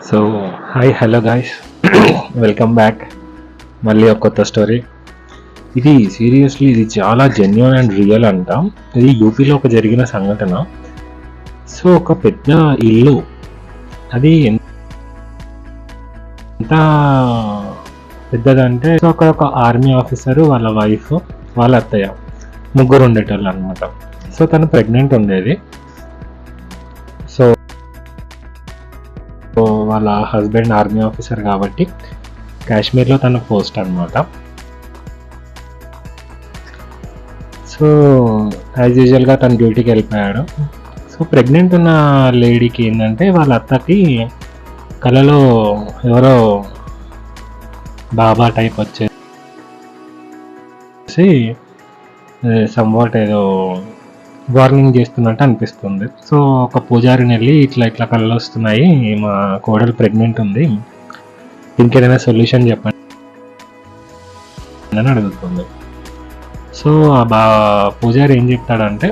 So hi hello guys, welcome back. మళ్ళీ ఒక కొత్త స్టోరీ. ఇది సీరియస్లీ ఇది చాలా జెన్యూన్ అండ్ రియల్ అంట. ఇది యూపీలో ఒక జరిగిన సంఘటన. సో ఒక పెద్ద ఇల్లు, అది ఎంత పెద్దదంటే, సో అక్కడ ఒక ఆర్మీ ఆఫీసరు, వాళ్ళ వైఫ్, వాళ్ళ అత్తయ్య, ముగ్గురు ఉండేటోళ్ళు అనమాట. సో తను ప్రెగ్నెంట్ ఉండేది. సో వాళ్ళ హస్బెండ్ ఆర్మీ ఆఫీసర్ కాబట్టి కాశ్మీర్లో తన పోస్ట్ అనమాట. సో యాజ్ యూజువల్గా తన డ్యూటీకి వెళ్ళిపోయాడు. సో ప్రెగ్నెంట్ ఉన్న లేడీకి ఏంటంటే, వాళ్ళ అత్తకి కలలో ఎవరో బాబా టైప్ వచ్చేసి సంవాట్ ఏదో వార్నింగ్ చేస్తున్నట్టు అనిపిస్తుంది. సో ఒక పూజారిని వెళ్ళి ఇట్లా కళ్ళు వస్తున్నాయి, మా కోడలు ప్రెగ్నెంట్ ఉంది, దీనికి ఏదైనా సొల్యూషన్ చెప్పండి అని అడుగుతుంది. సో ఆ పూజారి ఏం చెప్తాడంటే,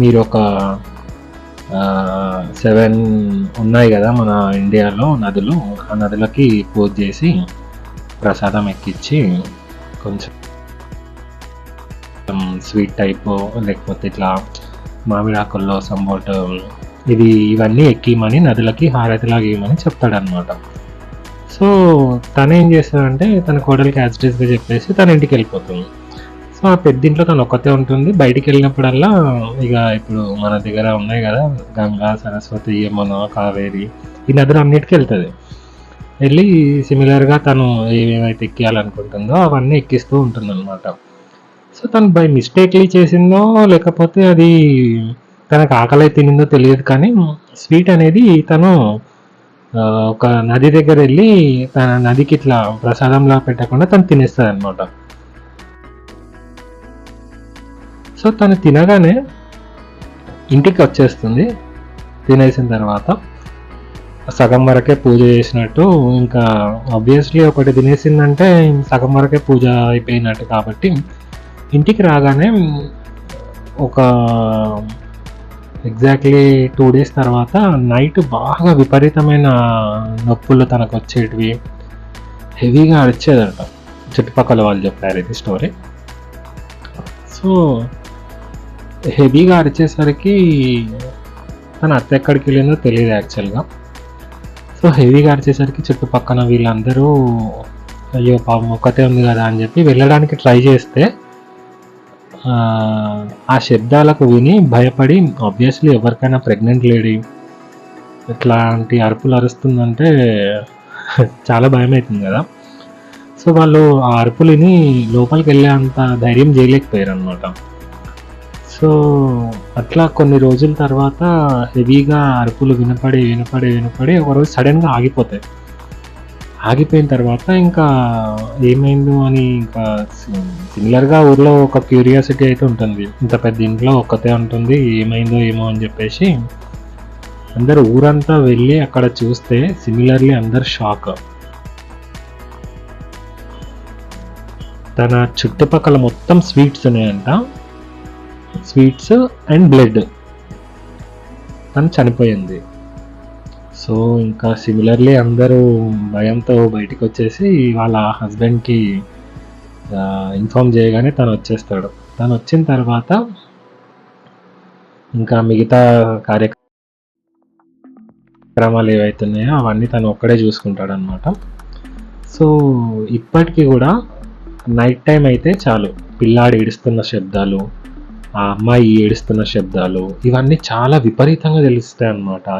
మీరు ఒక 7 ఉన్నాయి కదా మన ఇండియాలో నదులు, ఆ నదులకి పూజ చేసి ప్రసాదం ఎక్కించి కొంచెం స్వీట్ టైప్ లేకపోతే ఇట్లా మామిడాకుల్లో సంబోట్ ఇవన్నీ ఎక్కిమని నదులకి హారతిలాగా ఇవ్వమని చెప్తాడనమాట. సో తను ఏం చేస్తాడంటే, తన కోడలికి యాజిటీస్గా చెప్పేసి తన ఇంటికి వెళ్ళిపోతుంది. సో ఆ పెద్దింట్లో తను ఒక్కతే ఉంటుంది. బయటికి వెళ్ళినప్పుడల్లా ఇక ఇప్పుడు మన దగ్గర ఉన్నాయి కదా గంగా, సరస్వతి, యమున, కావేరి, ఈ నదులు అన్నిటికీ వెళ్తుంది. వెళ్ళి సిమిలర్గా తను ఏమేమైతే ఎక్కియాలనుకుంటుందో అవన్నీ ఎక్కిస్తూ ఉంటుంది అనమాట. సో తను బై మిస్టేక్లీ చేసిందో లేకపోతే అది తనకు ఆకలి తినిందో తెలియదు, కానీ స్వీట్ అనేది తను ఒక నది దగ్గర వెళ్ళి తన నదికి ఇట్లా ప్రసాదంలా పెట్టకుండా తను తినేస్తుంది అనమాట. సో తను తినగానే ఇంటికి వచ్చేస్తుంది. తినేసిన తర్వాత సగం వరకే పూజ చేసినట్టు, ఇంకా ఆబ్వియస్లీ ఒకటి తినేసిందంటే సగం వరకే పూజ అయిపోయినట్టు కాబట్టి ఇంటికి రాగానే ఒక ఎగ్జాక్ట్లీ 2 days తర్వాత నైట్ బాగా విపరీతమైన నొప్పులు తనకు వచ్చేటివి, హెవీగా అరిచేదట. చుట్టుపక్కల వాళ్ళు చెప్పారు ఇది స్టోరీ. సో హెవీగా అరిచేసరికి తన అత్త ఎక్కడికి వెళ్ళిందో తెలియదు యాక్చువల్గా. సో హెవీగా అరిచేసరికి చుట్టుపక్కల వీళ్ళందరూ అయ్యో పాపం ఒక్కతే ఉంది కదా అని చెప్పి వెళ్ళడానికి ట్రై చేస్తే ఆ శబ్దాలకు విని భయపడి, ఆబ్వియస్లీ ఎవరికైనా ప్రెగ్నెంట్ లేడీ ఇట్లాంటి అరుపులు అరుస్తుందంటే చాలా భయం అవుతుంది కదా. సో వాళ్ళు ఆ అరుపులని లోపలికి వెళ్ళే అంత ధైర్యం చేయలేకపోయారు అనమాట. సో అట్లా కొన్ని రోజుల తర్వాత హెవీగా అరుపులు వినపడి ఒకరోజు సడన్గా ఆగిపోతాయి. ఆగిపోయిన తర్వాత ఇంకా ఏమైందో అని ఇంకా సిమిలర్గా ఊర్లో ఒక క్యూరియాసిటీ అయితే ఉంటుంది. ఇంత పెద్ద ఇంట్లో ఒక్కతే ఉంటుంది, ఏమైందో ఏమో అని చెప్పేసి అందరు ఊరంతా వెళ్ళి అక్కడ చూస్తే సిమిలర్లీ అందరు షాక్. తన చుట్టుపక్కల మొత్తం స్వీట్స్ ఉన్నాయంట, స్వీట్స్ అండ్ బ్లడ్. తను చనిపోయింది. సో ఇంకా సిమిలర్లీ అందరూ భయంతో బయటికి వచ్చేసి వాళ్ళ హస్బెండ్కి ఇన్ఫామ్ చేయగానే తను వచ్చేస్తాడు. తను వచ్చిన తర్వాత ఇంకా మిగతా కార్యక్రమాలు ఏవైతున్నాయో అవన్నీ తను ఒక్కడే చూసుకుంటాడు అనమాట. సో ఇప్పటికీ కూడా నైట్ టైం అయితే చాలు, పిల్లాడు ఏడుస్తున్న శబ్దాలు, ఆ అమ్మాయి ఏడుస్తున్న శబ్దాలు, ఇవన్నీ చాలా విపరీతంగా తెలుస్తాయి అన్నమాట.